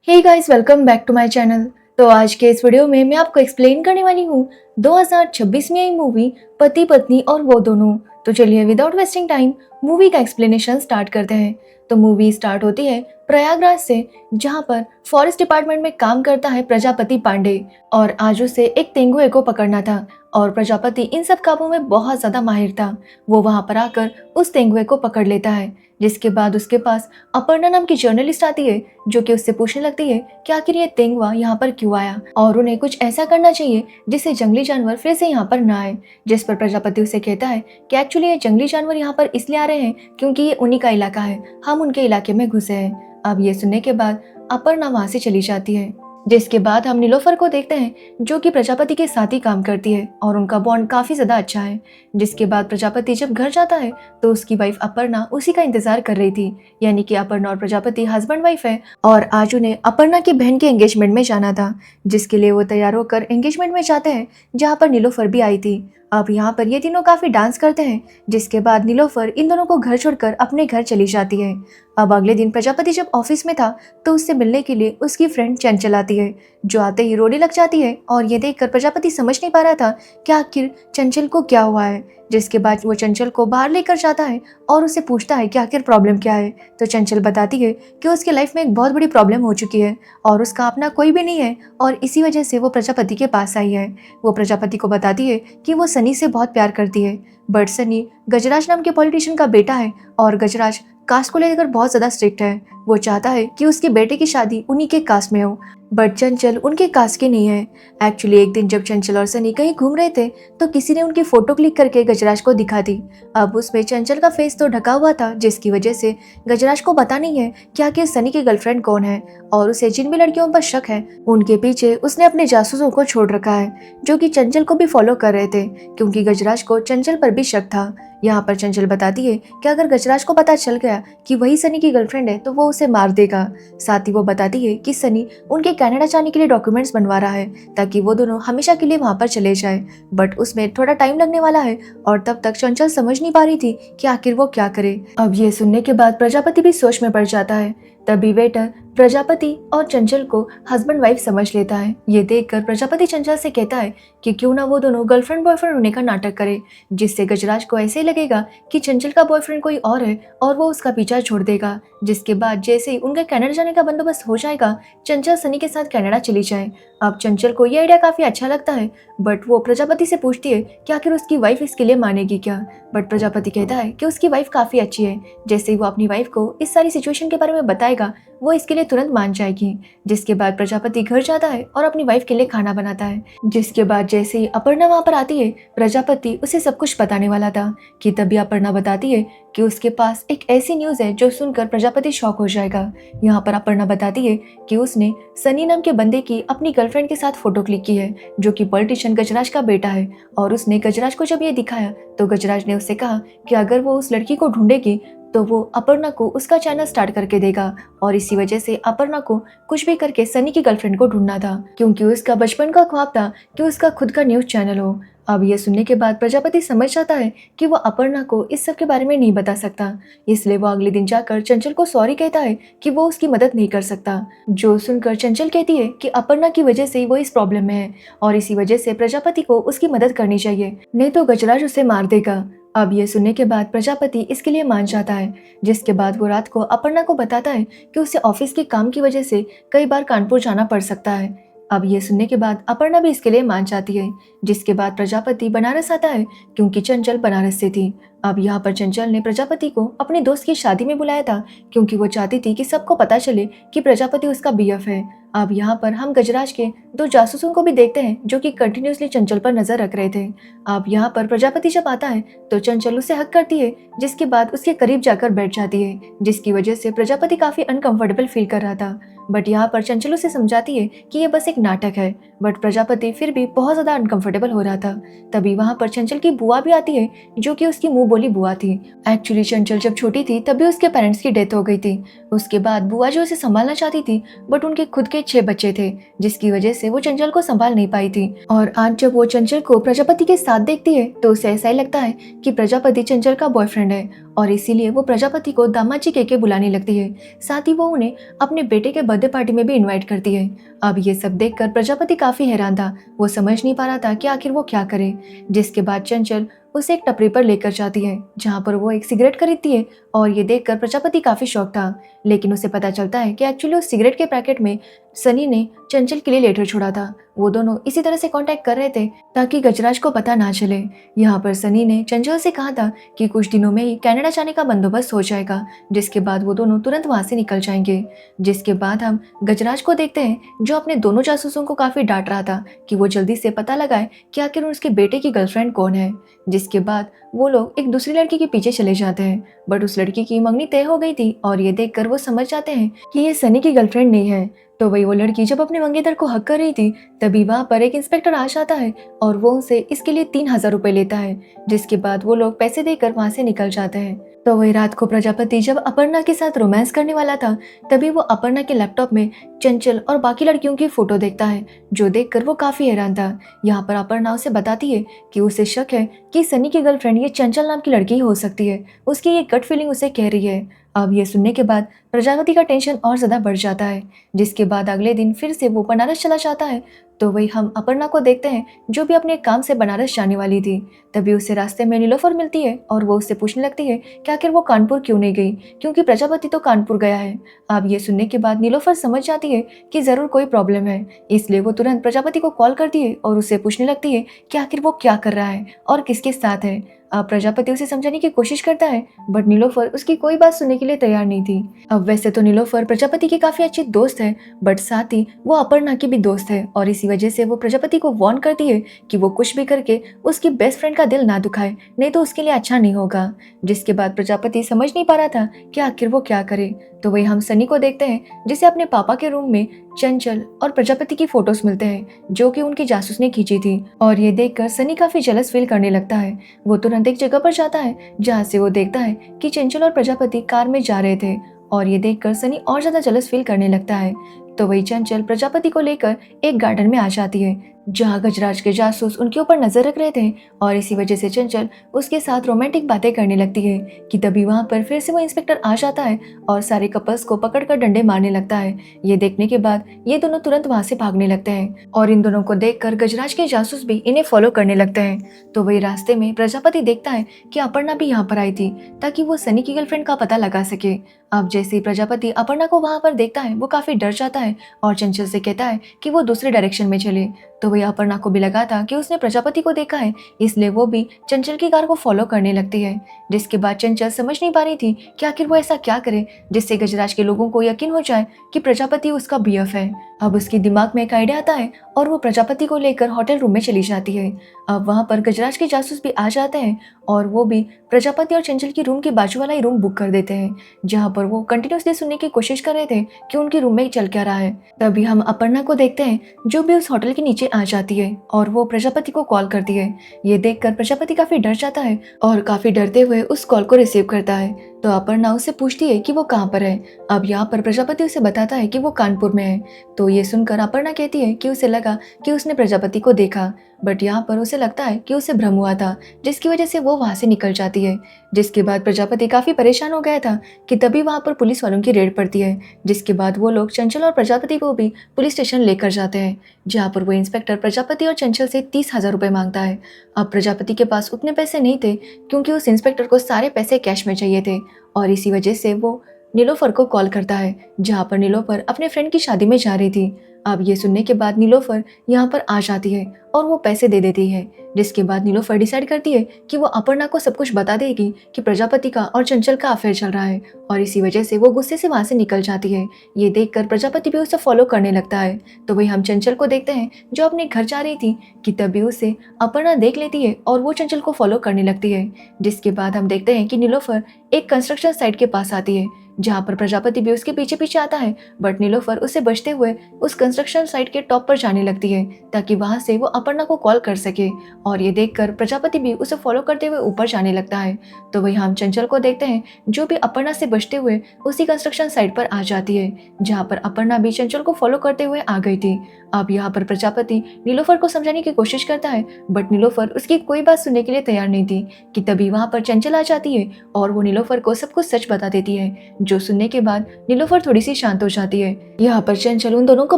Hey guys, welcome back to my channel. तो आज के इस वीडियो में मैं आपको एक्सप्लेन करने वाली हूँ 2026 में आई मूवी पति पत्नी और वो दोनों। तो चलिए विदाउट वेस्टिंग टाइम मूवी का एक्सप्लेनेशन स्टार्ट करते हैं। तो मूवी स्टार्ट होती है प्रयागराज से, जहाँ पर फॉरेस्ट डिपार्टमेंट में काम करता है प्रजापति पांडे और आज उसे एक तेंदुए को पकड़ना था और प्रजापति इन सब कामों में बहुत ज्यादा माहिर था। वो वहां पर आकर उस तेंदुए को पकड़ लेता है, जिसके बाद उसके पास अपर्णा नाम की जर्नलिस्ट आती है जो कि उससे पूछने लगती है कि आखिर ये तेंदुआ यहाँ पर क्यों आया और उन्हें कुछ ऐसा करना चाहिए जिससे जंगली जानवर फिर से यहाँ पर ना आए। जिस पर प्रजापति उसे कहता है कि एक्चुअली ये जंगली जानवर यहाँ पर इसलिए आ रहे हैं क्योंकि ये उन्हीं का इलाका है, हम उनके इलाके में घुसे हैं। अब ये सुनने के बाद अपर्णा वहां से चली जाती है। जिसके बाद हम नीलोफर को देखते हैं जो कि प्रजापति के साथ ही काम करती है और उनका बॉन्ड काफी ज्यादा अच्छा है। जिसके बाद प्रजापति जब घर जाता है तो उसकी वाइफ अपर्णा उसी का इंतजार कर रही थी, यानी कि अपर्णा और प्रजापति हस्बैंड वाइफ है और आज उन्हें अपर्णा की बहन के एंगेजमेंट में जाना था, जिसके लिए वो तैयार होकर एंगेजमेंट में जाते हैं जहाँ पर नीलोफर भी आई थी। अब यहाँ पर ये तीनों काफी डांस करते हैं, जिसके बाद नीलोफर इन दोनों को घर छोड़कर अपने घर चली जाती है। अब अगले दिन प्रजापति जब ऑफिस में था तो उससे मिलने के लिए उसकी फ्रेंड चंचल आती है, जो आते ही रोने लग जाती है और ये देखकर प्रजापति समझ नहीं पा रहा था कि आखिर चंचल को क्या हुआ है। जिसके बाद वो चंचल को बाहर लेकर जाता है और उससे पूछता है कि आखिर प्रॉब्लम क्या है। तो चंचल बताती है कि उसकी लाइफ में एक बहुत बड़ी प्रॉब्लम हो चुकी है और उसका अपना कोई भी नहीं है और इसी वजह से वो प्रजापति के पास आई है। वो प्रजापति को बताती है कि वो सनी से बहुत प्यार करती है, बट सनी गजराज नाम के पॉलिटिशियन का बेटा है और गजराज कास्ट को लेकर बहुत ज्यादा स्ट्रिक्ट है। वो चाहता है कि उसके बेटे की शादी उन्हीं के कास्ट में हो, बट चंचल उनके कास्ट की नहीं है। एक्चुअली एक दिन जब चंचल और सनी कहीं घूम रहे थे तो किसी ने उनकी फोटो क्लिक करके गजराज को दिखा दी। अब उसमें चंचल का फेस तो ढका हुआ था, जिसकी वजह से गजराज को पता नहीं है कि आखिर सनी की गर्लफ्रेंड कौन है और उसे जिन भी लड़कियों पर शक है उनके पीछे उसने अपने जासूसों को छोड़ रखा है, जो कि चंचल को भी फॉलो कर रहे थे क्योंकि गजराज को चंचल पर भी शक था। यहाँ पर चंचल बताती है कि अगर गजराज को पता चल गया कि वही सनी की गर्लफ्रेंड है तो वो उसे मार देगा। साथ ही वो बताती है कि सनी उनके कनाडा जाने के लिए डॉक्यूमेंट्स बनवा रहा है ताकि वो दोनों हमेशा के लिए वहां पर चले जाए, बट उसमें थोड़ा टाइम लगने वाला है और तब तक चंचल समझ नहीं पा रही थी कि आखिर वो क्या करे। अब ये सुनने के बाद प्रजापति भी सोच में पड़ जाता है। तभी वेटर प्रजापति और चंचल को हस्बैंड वाइफ समझ लेता है। ये देखकर प्रजापति चंचल से कहता है कि क्यों ना वो दोनों गर्लफ्रेंड बॉयफ्रेंड होने का नाटक करे, जिससे गजराज को ऐसे ही लगेगा कि चंचल का बॉयफ्रेंड कोई और है और वो उसका पीछा छोड़ देगा। जिसके बाद जैसे ही उनका कनाडा जाने का बंदोबस्त हो जाएगा, चंचल सनी के साथ कनाडा चली जाए। अब चंचल को ये आइडिया काफी अच्छा लगता है, बट वो प्रजापति से पूछती है कि आखिर उसकी वाइफ इसके लिए मानेगी क्या। बट प्रजापति कहता है कि उसकी वाइफ काफी अच्छी है, जैसे ही वो अपनी वाइफ को इस सारी सिचुएशन के बारे में बताएगा वो इसके लिए तुरंत मान जाएगी। जिसके बाद प्रजापति घर जाता है और अपनी वाइफ के लिए खाना बनाता है। जिसके बाद जैसे ही अपर्णा वहां पर आती है, प्रजापति उसे सब कुछ बताने वाला था कि तभी अपर्णा बताती है कि उसके पास एक ऐसी न्यूज है जो सुनकर प्रजापति शॉक हो जाएगा। यहाँ पर अपर्णा बताती है कि उसने सनी नाम के बंदे की अपनी गर्लफ्रेंड के साथ फोटो क्लिक की है, जो कि पॉलिटिशियन गजराज का बेटा है, और उसने गजराज को जब ये दिखाया तो गजराज ने उससे कहा कि अगर वो उस लड़की को ढूंढेगी तो वो अपर्णा को उसका चैनल स्टार्ट करके देगा और इसी वजह से अपर्णा को कुछ भी करके सनी की गर्लफ्रेंड को ढूंढना था, क्योंकि उसका बचपन का ख्वाब था कि उसका खुद का न्यूज चैनल हो। अब ये सुनने के बाद प्रजापति समझ जाता है कि वो अपर्णा को इस सब के बारे में नहीं बता सकता, इसलिए वो अगले दिन जाकर चंचल को सॉरी कहता है कि वो उसकी मदद नहीं कर सकता। जो सुनकर चंचल कहती है कि अपर्णा की वजह से वो इस प्रॉब्लम में है और इसी वजह से प्रजापति को उसकी मदद करनी चाहिए, नहीं तो गजराज उसे मार देगा। अब ये सुनने के बाद प्रजापति इसके लिए मान जाता है। जिसके बाद वो रात को अपर्णा को बताता है कि उसे ऑफिस के काम की वजह से कई बार कानपुर जाना पड़ सकता है। अब ये सुनने के बाद अपर्णा भी इसके लिए मान जाती है। जिसके बाद प्रजापति बनारस आता है क्योंकि चंचल बनारस से थी। अब यहाँ पर चंचल ने प्रजापति को अपने दोस्त की शादी में बुलाया था क्योंकि वो चाहती थी कि सबको पता चले कि प्रजापति उसका बीएफ है। अब यहाँ पर हम गजराज के दो जासूसों को भी देखते हैं जो कि कंटिन्यूसली चंचल पर नजर रख रहे थे। अब यहाँ पर प्रजापति जब आता है तो चंचल उसे हक करती है, जिसके बाद उसके करीब जाकर बैठ जाती है, जिसकी वजह से प्रजापति काफी अनकंफर्टेबल फील कर रहा था। बट यहाँ पर चंचल उसे समझाती है कि ये बस एक नाटक है बट प्रजापति फिर भी बहुत ज्यादा अनकंफर्टेबल हो रहा था। तभी वहां पर चंचल की बुआ भी आती है, जो कि उसकी मुंह बोली बुआ थी। एक्चुअली चंचल जब छोटी थी तभी उसके पेरेंट्स की डेथ हो गई थी। उसके बाद बुआ जो उसे संभालना चाहती थी, बट उनके खुद के 6 बच्चे थे, जिसकी वजह से वो चंचल को संभाल नहीं पाई थी। और आज जब वो चंचल को प्रजापति के साथ देखती है तो उसे ऐसा ही लगता है कि प्रजापति चंचल का बॉयफ्रेंड है, और इसीलिए वो प्रजापति को दामाद जी कह के बुलाने लगती है। साथ ही वो उन्हें अपने बेटे के बर्थडे पार्टी में भी इनवाइट करती है। अब ये सब देखकर प्रजापति काफी हैरान था, वो समझ नहीं पा रहा था कि आखिर वो क्या करे। जिसके बाद चंचल उसे एक टपरी पर लेकर जाती है, जहाँ पर वो एक सिगरेट खरीदती है, और ये देखकर प्रजापति काफी शॉक था। लेकिन उसे पता चलता है कि एक्चुअली उस सिगरेट के पैकेट में सनी ने चंचल के लिए लेटर छोड़ा था। वो दोनों इसी तरह से कांटेक्ट कर रहे थे ताकि गजराज को पता ना चले। यहाँ पर सनी ने चंचल से कहा था कि कुछ दिनों में ही कनाडा जाने का बंदोबस्त हो जाएगा, जिसके बाद वो दोनों तुरंत वहां से निकल जाएंगे। जिसके बाद हम गजराज को देखते हैं, जो अपने दोनों जासूसों को काफी डांट रहा था कि वो जल्दी से पता लगाए कि आखिर उसके बेटे की गर्लफ्रेंड कौन है। जिसके बाद वो लोग एक दूसरी लड़की के पीछे चले जाते हैं, बट उस लड़की की मंगनी तय हो गई थी, और ये देखकर वो समझ जाते हैं कि ये सनी की गर्लफ्रेंड नहीं है। तो वही वो लड़की जब अपने मंगेतर को हक कर रही थी, तभी वहां पर एक इंस्पेक्टर आ जाता है, और वो उनसे इसके लिए 3000 रुपए लेता है। जिसके बाद वो लोग पैसे देकर वहां से निकल जाते हैं। तो वही रात को प्रजापति जब अपर्णा के साथ रोमांस करने वाला था, तभी वो अपर्णा के लैपटॉप में चंचल और बाकी लड़कियों की फोटो देखता है, जो देखकर वो काफी हैरान था। यहाँ पर अपर्णा उसे बताती है कि उसे शक है कि सनी की गर्लफ्रेंड ये चंचल नाम की लड़की ही हो सकती है। उसकी ये गट फीलिंग उसे कह रही है। अब ये सुनने के बाद प्रजापति का टेंशन और ज्यादा बढ़ जाता है। जिसके बाद अगले दिन फिर से वो बनारस चला जाता है। तो वही हम अपर्णा को देखते हैं, जो भी अपने काम से बनारस जाने वाली थी। तभी उसे रास्ते में नीलोफर मिलती है, और वो उससे पूछने लगती है कि आखिर वो कानपुर क्यों नहीं गई, क्योंकि प्रजापति तो कानपुर गया है। अब ये सुनने के बाद नीलोफर समझ जाती है कि जरूर कोई प्रॉब्लम है, इसलिए वो तुरंत प्रजापति को कॉल करती है और उससे पूछने लगती है कि आखिर वो क्या कर रहा है और किसके साथ है। अब प्रजापति उसे समझाने की कोशिश करता है, बट नीलोफर उसकी कोई बात सुनने के लिए तैयार नहीं थी। अब वैसे तो नीलोफर प्रजापति की काफी अच्छी दोस्त है, बट साथ ही वो अपर्णा की भी दोस्त है, और इसी वजह से वो प्रजापति को वार्न करती है कि वो कुछ भी करके उसकी बेस्ट फ्रेंड का दिल ना दुखाए, नहीं तो उसके लिए अच्छा नहीं होगा। जिसके बाद प्रजापति समझ नहीं पा रहा था कि आखिर वो क्या करे। तो वही हम सनी को देखते हैं, जिसे अपने पापा के रूम में चंचल और प्रजापति की फोटोज मिलते हैं, जो कि उनकी जासूस ने खींची थी। और ये देखकर सनी काफी जेलस फील करने लगता है। वो तुरंत एक जगह पर जाता है, जहाँ से वो देखता है कि चंचल और प्रजापति कार में जा रहे थे, और ये देखकर सनी और ज्यादा जेलस फील करने लगता है। तो वही चंचल प्रजापति को लेकर एक गार्डन में आ जाती है, जहाँ गजराज के जासूस उनके ऊपर नजर रख रहे थे, और इसी वजह से चंचल उसके साथ रोमांटिक बातें करने लगती है कि तभी वहां पर फिर से वो इंस्पेक्टर आ जाता है और सारे कपल्स को पकड़कर डंडे मारने लगता है। ये देखने के बाद ये दोनों तुरंत वहां से भागने लगते हैं, और इन दोनों को देखकर गजराज के जासूस भी इन्हें फॉलो करने लगते हैं। तो वही रास्ते में प्रजापति देखता है कि अपर्णा भी यहाँ पर आई थी, ताकि वो सनी की गर्लफ्रेंड का पता लगा सके। अब जैसे ही प्रजापति अपर्णा को वहां पर देखता है, वो काफी डर जाता है और चंचल से कहता है कि वो दूसरे डायरेक्शन में चले। तो वही अपर्णा को भी लगा था कि उसने प्रजापति को देखा है, इसलिए वो भी चंचल की कार को फॉलो करने लगती है। जिसके बाद चंचल समझ नहीं पा रही थी कि आखिर वो ऐसा क्या करे जिससे गजराज के लोगों को यकीन हो जाए कि प्रजापति उसका बीएफ है। अब उसके दिमाग में एक आइडिया आता है, और वो प्रजापति को लेकर होटल रूम में चली जाती है। अब वहां पर गजराज के जासूस भी आ जाते हैं, और वो भी प्रजापति और चंचल की रूम के बाजू वाला ही रूम बुक कर देते हैं, जहाँ पर वो कंटिन्यूसली सुनने की कोशिश कर रहे थे कि उनके रूम में चल क्या रहा है। तभी हम अपर्णा को देखते हैं, जो भी उस होटल के नीचे आ जाती है, और वो प्रजापति को कॉल करती है। ये देखकर प्रजापति काफी डर जाता है, और काफी डरते हुए उस कॉल को रिसीव करता है। तो अपर्णा उससे पूछती है कि वो कहाँ पर है। अब यहाँ पर प्रजापति उसे बताता है कि वो कानपुर में है। तो ये सुनकर अपर्णा कहती है कि उसे लगा कि उसने प्रजापति को देखा, बट यहाँ पर उसे लगता है कि उसे भ्रम हुआ था, जिसकी वजह से वो वहां से निकल जाती है। जिसके बाद प्रजापति काफी परेशान हो गया था कि तभी वहां पर पुलिस वालों की रेड पड़ती है। जिसके बाद वो लोग चंचल और प्रजापति को भी पुलिस स्टेशन लेकर जाते हैं, जहाँ पर वो इंस्पेक्टर प्रजापति और चंचल से 30,000 रुपए मांगता है। अब प्रजापति के पास उतने पैसे नहीं थे, क्योंकि उस इंस्पेक्टर को सारे पैसे कैश में चाहिए थे, और इसी वजह से वो नीलोफर को कॉल करता है, जहाँ पर नीलोफर अपने फ्रेंड की शादी में जा रही थी। अब ये सुनने के बाद नीलोफर यहाँ पर आ जाती है और वो पैसे दे देती है। जिसके बाद नीलोफर डिसाइड करती है कि वो अपर्णा को सब कुछ बता देगी कि प्रजापति का और चंचल का अफेयर चल रहा है, और इसी वजह से वो गुस्से से वहां से निकल जाती है। ये देखकर प्रजापति भी उसे फॉलो करने लगता है। तो वही हम चंचल को देखते हैं, जो अपने घर जा रही थी कि तभी उसे अपर्णा देख लेती है और वो चंचल को फॉलो करने लगती है। जिसके बाद हम देखते हैं कि नीलोफर एक कंस्ट्रक्शन साइट के पास आती है, जहाँ पर प्रजापति भी उसके पीछे पीछे आता है, बट नीलोफर उसे बचते हुए उस कंस्ट्रक्शन साइट के टॉप पर जाने लगती है ताकि वहां से वो अपर्णा को कॉल कर सके। और ये देखकर प्रजापति भी उसे फॉलो करते हुए ऊपर जाने लगता है। तो वही हम चंचल को देखते हैं जो भी अपर्णा से बचते हुए उसी कंस्ट्रक्शन साइट पर आ जाती है, जहाँ पर अपर्णा भी चंचल को फॉलो करते हुए आ गई थी। अब यहाँ पर प्रजापति नीलोफर को समझाने की कोशिश करता है, बट नीलोफर उसकी कोई बात सुनने के लिए तैयार नहीं थी कि तभी वहाँ पर चंचल आ जाती है और वो नीलोफर को सब कुछ सच बता देती है, जो सुनने के बाद नीलोफर थोड़ी सी शांत हो जाती है। यहाँ पर चंचल उन दोनों को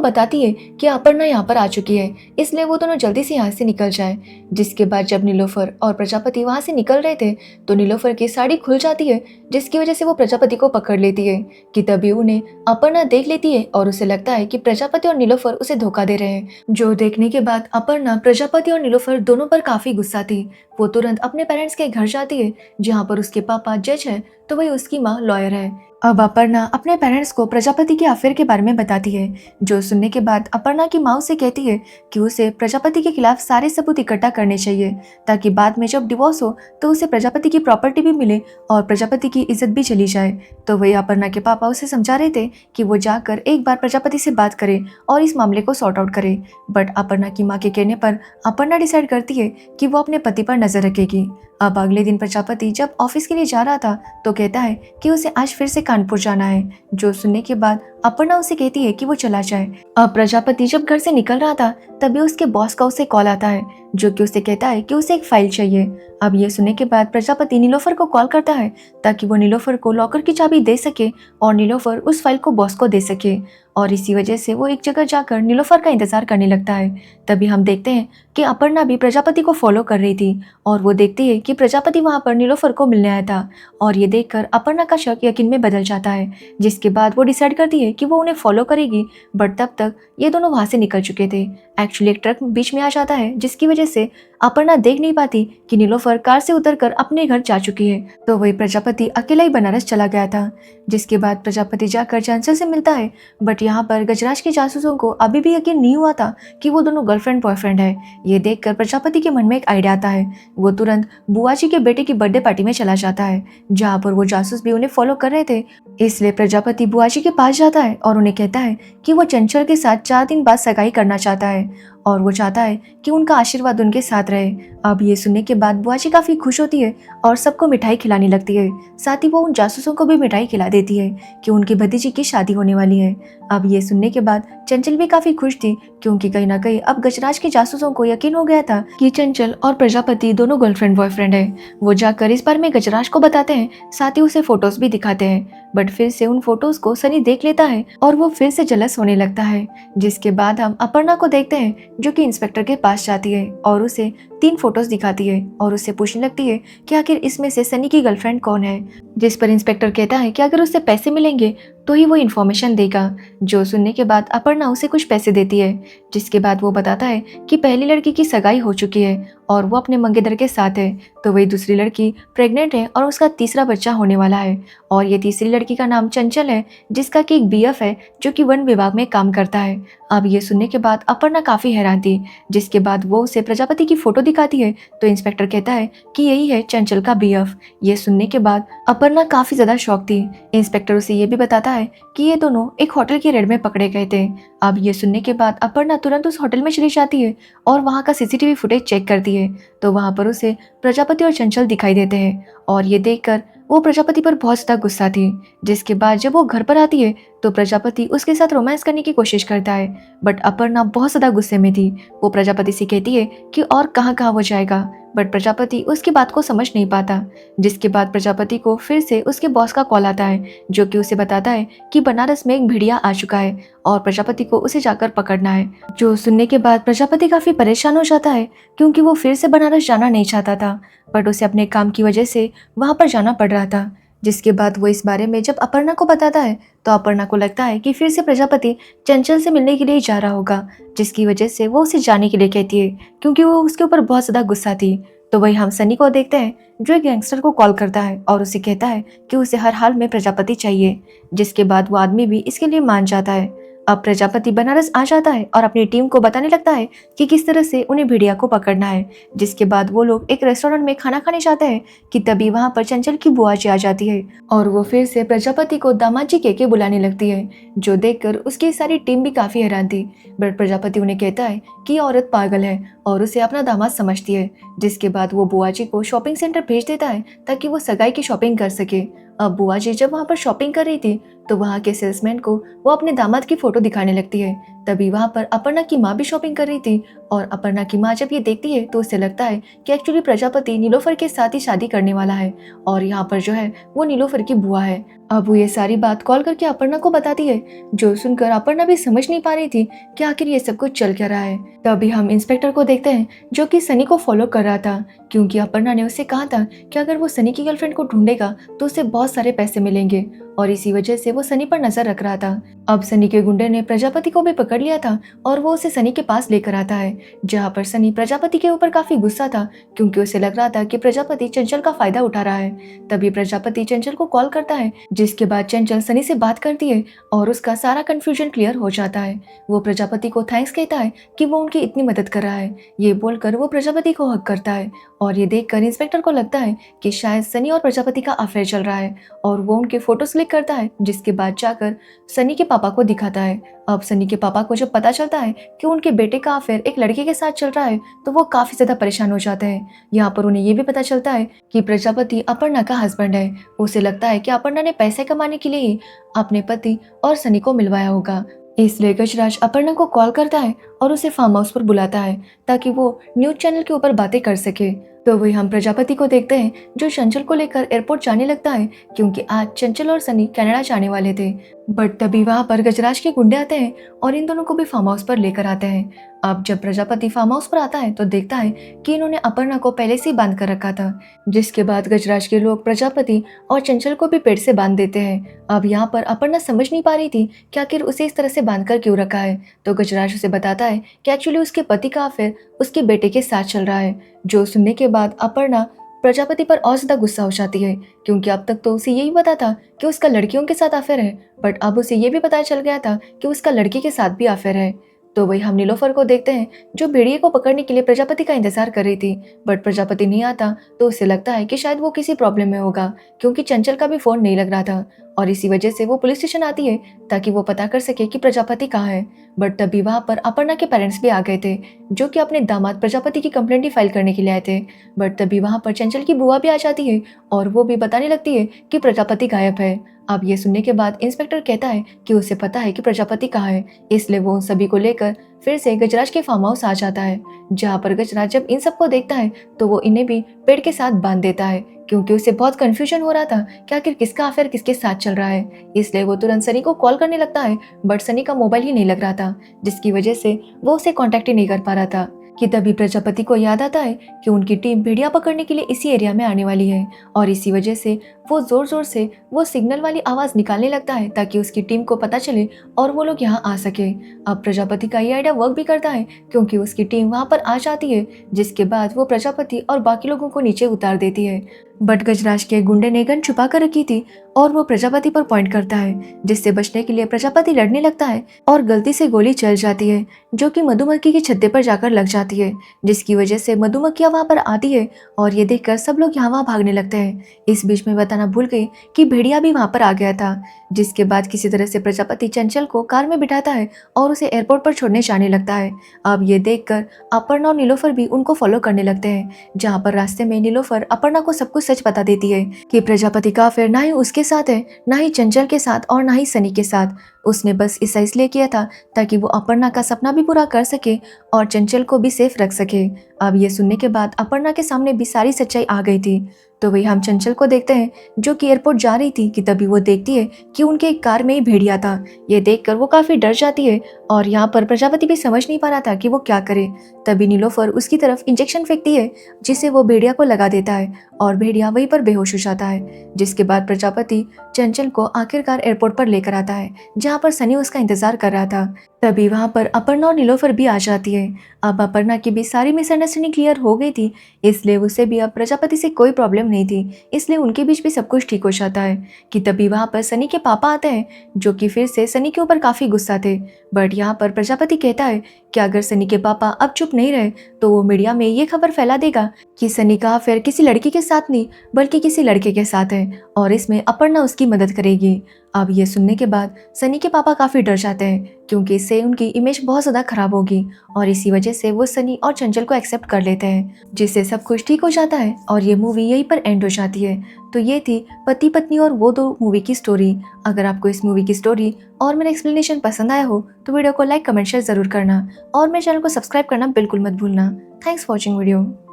बताती है कि अपर्णा यहाँ पर आ चुकी है, इसलिए वो दोनों जल्दी से यहाँ से निकल जाए। जिसके बाद जब नीलोफर और प्रजापति वहाँ से निकल रहे थे तो नीलोफर की साड़ी खुल जाती है, जिसकी वजह से वो प्रजापति को पकड़ लेती है कि तभी उन्हें अपर्णा देख लेती है और उसे लगता है कि प्रजापति और नीलोफर उसे धोखा दे रहे हैं। जो देखने के बाद अपर्णा, प्रजापति और नीलोफर दोनों पर काफी गुस्सा थी। वो तुरंत अपने पेरेंट्स के घर जाती है, जहाँ पर उसके पापा जज है तो वही उसकी माँ लॉयर है। अब अपर्णा अपने पेरेंट्स को प्रजापति के अफेयर के बारे में बताती है, जो सुनने के बाद अपर्णा की माँ उसे कहती है कि उसे प्रजापति के खिलाफ सारे सबूत इकट्ठा करने चाहिए ताकि बाद में जब डिवोर्स हो तो उसे प्रजापति की प्रॉपर्टी भी मिले और प्रजापति की इज्जत भी चली जाए। तो वही अपर्णा के पापा उसे समझा रहे थे कि वो जाकर एक बार प्रजापति से बात करे और इस मामले को सॉर्ट आउट करे। बट अपर्णा की माँ के कहने पर अपर्णा डिसाइड करती है कि वो अपने पति पर नजर रखेगी। अब अगले दिन प्रजापति जब ऑफिस के लिए जा रहा था तो कहता है कि उसे आज फिर से कानपुर जाना है, जो सुनने के बाद अपर्णा उसे कहती है कि वो चला जाए। अब प्रजापति जब घर से निकल रहा था तभी उसके बॉस का उसे कॉल आता है, जो कि उसे कहता है कि उसे एक फाइल चाहिए। अब ये सुनने के बाद प्रजापति नीलोफर को कॉल करता है ताकि वो नीलोफर को लॉकर की चाबी दे सके और नीलोफर उस फाइल को बॉस को दे सके। और इसी वजह से वो एक जगह जाकर नीलोफर का इंतजार करने लगता है। तभी हम देखते हैं कि अपर्णा भी प्रजापति को फॉलो कर रही थी और वो देखती है कि प्रजापति वहां पर नीलोफर को मिलने आया था। और ये देखकर अपर्णा का शक यकीन में बदल जाता है, जिसके बाद वो डिसाइड करती है कि वो उन्हें फॉलो करेगी। बट तब तक ये दोनों वहां से निकल चुके थे। एक्चुअली एक ट्रक बीच में आ जाता है, जिसकी वजह से अपर्णा देख नहीं पाती कि नीलोफर कार से उतरकर अपने घर जा चुकी है। तो वही प्रजापति अकेला ही बनारस चला गया था। जिसके बाद प्रजापति जाकर चंचल से मिलता है, बट यहाँ पर गजराज के जासूसों को अभी भी यकीन नहीं हुआ था कि वो दोनों गर्लफ्रेंड बॉयफ्रेंड है। ये देखकर प्रजापति के मन में एक आइडिया आता है। वो तुरंत बुआ जी के बेटे की बर्थडे पार्टी में चला जाता है, जहाँ पर वो जासूस भी उन्हें फॉलो कर रहे थे। इसलिए प्रजापति बुआ जी के पास जाता है और उन्हें कहता है कि वो चंचल के साथ 4 दिन बाद सगाई करना चाहता है और वो चाहता है कि उनका आशीर्वाद उनके साथ रहे। अब ये सुनने के बाद बुआ जी काफी खुश होती है और सबको मिठाई खिलाने लगती है। साथ ही वो उन जासूसों को भी मिठाई खिला देती है कि उनकी भतीजी की शादी होने वाली है। अब ये सुनने के बाद चंचल भी काफी खुश थी, क्योंकि कहीं ना कहीं अब गजराज के जासूसों को यकीन हो गया था कि चंचल और प्रजापति दोनों गर्लफ्रेंड बॉयफ्रेंड है। वो जाकर इस बारे में गजराज को बताते हैं, साथ ही उसे फोटोज भी दिखाते हैं। बट फिर से उन फोटोज को सनी देख लेता है और वो फिर से जलस होने लगता है। जिसके बाद हम अपर्णा को देखते हैं, जो कि इंस्पेक्टर के पास जाती है और उसे 3 फोटोज दिखाती है और उससे पूछने लगती है कि आखिर इसमें से सनी की गर्लफ्रेंड कौन है। जिस पर इंस्पेक्टर कहता है कि अगर उससे पैसे मिलेंगे तो ही वो इन्फॉर्मेशन देगा। जो सुनने के बाद अपर्णा उसे कुछ पैसे देती है, जिसके बाद वो बताता है कि पहली लड़की की सगाई हो चुकी है और वो अपने मंगेतर के साथ है, तो वही दूसरी लड़की प्रेग्नेंट है और उसका तीसरा बच्चा होने वाला है। और ये तीसरी लड़की का नाम चंचल है, जिसका कि एक बीएफ है जो कि वन विभाग में काम करता है। अब ये सुनने के बाद अपर्णा काफी हैरान थी। जिसके बाद वो उसे प्रजापति की फोटो दिखाती है तो इंस्पेक्टर कहता है कि यही है चंचल का बीएफ। ये सुनने के बाद अपर्णा काफी ज्यादा शॉक थी। इंस्पेक्टर उसे ये भी बताता है कि ये दोनों एक होटल के रेड में पकड़े गए थे। अब ये सुनने के बाद अपर्णा तुरंत उस होटल में चली जाती है और वहाँ का सीसीटीवी फुटेज चेक करती है, तो वहाँ पर उसे प्रजापति और चंचल दिखाई देते हैं। और ये देखकर वो प्रजापति पर बहुत ज्यादा गुस्सा थी। जिसके बाद जब वो घर पर आती है तो प्रजापति उसके साथ रोमांस करने की कोशिश करता है, बट अपर्णा बहुत ज्यादा गुस्से में थी। वो प्रजापति से कहती है कि और कहाँ कहाँ वो जाएगा, बट प्रजापति उसकी बात को समझ नहीं पाता। जिसके बाद प्रजापति को फिर से उसके बॉस का कॉल आता है, जो कि उसे बताता है कि बनारस में एक भेड़िया आ चुका है और प्रजापति को उसे जाकर पकड़ना है। जो सुनने के बाद प्रजापति काफी परेशान हो जाता है, क्योंकि वो फिर से बनारस जाना नहीं चाहता था, बट उसे अपने काम की वजह से वहां पर जाना पड़ रहा था। जिसके बाद वो इस बारे में जब अपर्णा को बताता है तो अपर्णा को लगता है कि फिर से प्रजापति चंचल से मिलने के लिए जा रहा होगा, जिसकी वजह से वो उसे जाने के लिए कहती है, क्योंकि वो उसके ऊपर बहुत ज्यादा गुस्सा थी। तो वही हम सनी को देखते हैं, जो एक गैंगस्टर को कॉल करता है और उसे कहता है कि उसे हर हाल में प्रजापति चाहिए। जिसके बाद वो आदमी भी इसके लिए मान जाता है। अब प्रजापति बनारस आ जाता है और अपनी टीम को बताने लगता है कि किस तरह से उन्हें भेड़िया को पकड़ना है। जिसके बाद वो लोग एक रेस्टोरेंट में खाना खाने जाते हैं कि तभी वहां पर चंचल की बुआ जी आ जाती है और वो फिर से प्रजापति को दामाद जी कह के बुलाने लगती है, जो देखकर उसकी सारी टीम भी काफी हैरान थी। बट प्रजापति उन्हें कहता है कि ये औरत पागल है और उसे अपना दामाद समझती है। जिसके बाद वो बुआ जी को शॉपिंग सेंटर भेज देता है ताकि वो सगाई की शॉपिंग कर सके। अब बुआ जी जब वहाँ पर शॉपिंग कर रही थी तो वहाँ के सेल्समैन को वो अपने दामाद की फोटो दिखाने लगती है। तभी वहाँ पर अपर्णा की माँ भी शॉपिंग कर रही थी और अपर्णा की माँ जब ये देखती है तो उसे लगता है कि एक्चुअली प्रजापति नीलोफर के साथ ही शादी करने वाला है और यहाँ पर जो है वो नीलोफर की बुआ है। अब वो ये सारी बात कॉल करके अपर्णा को बताती है, जो सुनकर अपर्णा भी समझ नहीं पा रही थी कि आखिर ये सब कुछ चल क्या रहा है। तभी हम इंस्पेक्टर को देखते हैं जो कि सनी को फॉलो कर रहा था, क्योंकि अपर्णा ने उसे कहा था कि अगर वो सनी की गर्लफ्रेंड को ढूंढेगा तो उसे बहुत सारे पैसे मिलेंगे और इसी वजह से वो सनी पर नजर रख रहा था। अब सनी के गुंडे ने प्रजापति को भी पकड़ लिया था और वो उसे सनी के पास लेकर आता है, जहाँ पर सनी प्रजापति के ऊपर काफी गुस्सा था क्योंकि उसे लग रहा था कि प्रजापति चंचल का फायदा उठा रहा है। तभी प्रजापति चंचल को कॉल करता है, जिसके बाद चंचल सनी से बात करती है और उसका सारा कंफ्यूजन क्लियर हो जाता है। वो प्रजापति को थैंक्स कहता है कि वो उनकी इतनी मदद कर रहा है। ये बोलकर वो प्रजापति को हक करता है और ये देखकर इंस्पेक्टर को लगता है कि शायद सनी और प्रजापति का अफेयर चल रहा है और वो उनके फोटोज क्लिक करता है, जिसके बाद जाकर सनी के पापा को दिखाता है। अब सनी के पापा को जब पता चलता है कि उनके बेटे का अफेयर एक लड़के के साथ चल रहा है तो वो काफी ज्यादा परेशान हो जाते हैं। यहाँ पर उन्हें ये भी पता चलता है कि प्रजापति अपर्णा का हस्बैंड है। उसे लगता है कि अपर्णा ने पैसे कमाने के लिए ही अपने पति और सनी को मिलवाया होगा, इसलिए गजराज अपर्णा को कॉल करता है और उसे फार्म हाउस पर बुलाता है ताकि वो न्यूज चैनल के ऊपर बातें कर सके। तो वही हम प्रजापति को देखते हैं जो चंचल को लेकर एयरपोर्ट जाने लगता है, क्योंकि आज चंचल और सनी कनाडा जाने वाले थे। बट तभी वहां पर गजराज के गुंडे आते हैं और इन दोनों को भी फार्म हाउस पर लेकर आते हैं। अब जब प्रजापति फार्म हाउस पर आता है तो देखता है कि इन्होंने अपर्णा को पहले से ही बांध कर रखा था। जिसके बाद गजराज के लोग प्रजापति और चंचल को भी पेड़ से बांध देते हैं। अब यहाँ पर अपर्णा समझ नहीं पा रही थी कि आखिर उसे इस तरह से बांध कर क्यों रखा है, तो गजराज उसे बताता है कि एक्चुअली उसके पति का अफेयर उसके बेटे के साथ चल रहा है। जो सुनने के बाद अपर्णा प्रजापति पर और ज्यादा गुस्सा हो जाती है, क्योंकि अब तक तो उसे यही पता था कि उसका लड़कियों के साथ अफेयर है, बट अब उसे ये भी पता चल गया था कि उसका लड़की के साथ भी अफेयर है। तो वही हम नीलोफर को देखते हैं जो भेड़िए को पकड़ने के लिए प्रजापति का इंतजार कर रही थी, बट प्रजापति नहीं आता तो उसे लगता है कि शायद वो किसी प्रॉब्लम में होगा, क्योंकि चंचल का भी फोन नहीं लग रहा था और इसी वजह से वो पुलिस स्टेशन आती है ताकि वो पता कर सके कि प्रजापति कहाँ है। बट तभी वहां पर अपर्णा के पेरेंट्स भी आ गए थे, जो कि अपने दामाद प्रजापति की कंप्लेंट ही फाइल करने के लिए आए थे। बट तभी वहां पर चंचल की बुआ भी आ जाती है और वो भी बताने लगती है कि प्रजापति गायब है। अब ये सुनने के बाद इंस्पेक्टर कहता है कि उसे पता है कि प्रजापति कहाँ है, इसलिए वो उन सभी को लेकर फिर से गजराज के फार्म हाउस आ जाता है, जहाँ पर गजराज जब इन सबको देखता है तो वो इन्हें भी पेड़ के साथ बांध देता है, क्योंकि उसे बहुत कंफ्यूजन हो रहा था कि आखिर किसका अफेयर किसके साथ चल रहा है। इसलिए वो तुरंत सनी को कॉल करने लगता है, बट सनी का मोबाइल ही नहीं लग रहा था, जिसकी वजह से वो उसे कॉन्टेक्ट ही नहीं कर पा रहा था। कि तभी प्रजापति को याद आता है कि उनकी टीम भेड़िया पकड़ने के लिए इसी एरिया में आने वाली है और इसी वजह से वो जोर जोर से वो सिग्नल वाली आवाज निकालने लगता है ताकि उसकी टीम को पता चले और वो लोग यहाँ आ सके। अब प्रजापति का ये आइडिया वर्क भी करता है, क्योंकि उसकी टीम वहाँ पर आ जाती है, जिसके बाद वो प्रजापति और बाकी लोगों को नीचे उतार देती है। बट गजराज के गुंडे ने गन छुपा कर रखी थी और वो प्रजापति पर पॉइंट करता है, जिससे बचने के लिए प्रजापति लड़ने लगता है और गलती से गोली चल जाती है, जो कि मधुमक्खी के छत्ते पर जाकर लग जाती है, जिसकी वजह से मधुमक्खियां वहां पर आती है और ये देखकर सब लोग यहाँ वहां भागने लगते हैं। इस बीच में बताना भूल गई कि भेड़िया भी वहां पर आ गया था, जिसके बाद किसी तरह से प्रजापति चंचल को कार में बिठाता है और उसे एयरपोर्ट पर छोड़ने जाने लगता है। अब ये देखकर अपर्णा और नीलोफर भी उनको फॉलो करने लगते हैं, जहाँ पर रास्ते में नीलोफर अपर्णा को सब कुछ सच बता देती है कि प्रजापति का अफेयर ना ही उसके साथ है, ना ही चंचल के साथ और ना ही सनी के साथ। उसने बस ऐसा इसलिए किया था ताकि वो अपर्णा का सपना भी पूरा कर सके और चंचल को भी सेफ रख सके। अब ये सुनने के बाद अपर्णा के सामने भी सारी सच्चाई आ गई थी। तो वही हम चंचल को देखते हैं जो कि एयरपोर्ट जा रही थी कि तभी वो देखती है कि उनके एक कार में ही भेड़िया था। ये देखकर वो काफी डर जाती है और यहाँ पर प्रजापति भी समझ नहीं पा रहा था कि वो क्या करे। तभी नीलोफर उसकी तरफ इंजेक्शन फेंकती है, जिसे वो भेड़िया को लगा देता है और भेड़िया वहीं पर बेहोश हो जाता है। जिसके बाद प्रजापति चंचल को आखिरकार एयरपोर्ट पर लेकर आता है, जहाँ पर सनी उसका इंतजार कर रहा था। तभी वहां पर अपर्णा और नीलोफर भी आ जाती है। अब अपर्णा की भी सारी मिसअंडरस्टैंडिंग क्लियर हो गई थी, इसलिए उसे भी अब प्रजापति से कोई प्रॉब्लम प्रॉब्लम नहीं थी, इसलिए उनके बीच भी सब कुछ ठीक हो जाता है कि तभी वहाँ पर सनी के पापा आते हैं, जो कि फिर से सनी के ऊपर काफ़ी गुस्सा थे। बट यहाँ पर प्रजापति कहता है कि अगर सनी के पापा अब चुप नहीं रहे तो वो मीडिया में ये खबर फैला देगा कि सनी का अफेयर किसी लड़की के साथ नहीं बल्कि किसी लड़के के साथ है और इसमें अपर्णा उसकी मदद करेगी। अब ये सुनने के बाद सनी के पापा काफ़ी डर जाते हैं क्योंकि इससे उनकी इमेज बहुत ज़्यादा खराब होगी और इसी वजह से वो सनी और चंचल को एक्सेप्ट कर लेते हैं, जिससे सब कुछ ठीक हो जाता है और ये मूवी यहीं पर एंड हो जाती है। तो ये थी पति पत्नी और वो दो मूवी की स्टोरी। अगर आपको इस मूवी की स्टोरी और मेरा एक्सप्लेनेशन पसंद आया हो तो वीडियो को लाइक कमेंट शेयर ज़रूर करना और मेरे चैनल को सब्सक्राइब करना बिल्कुल मत भूलना। Thanks for watching video.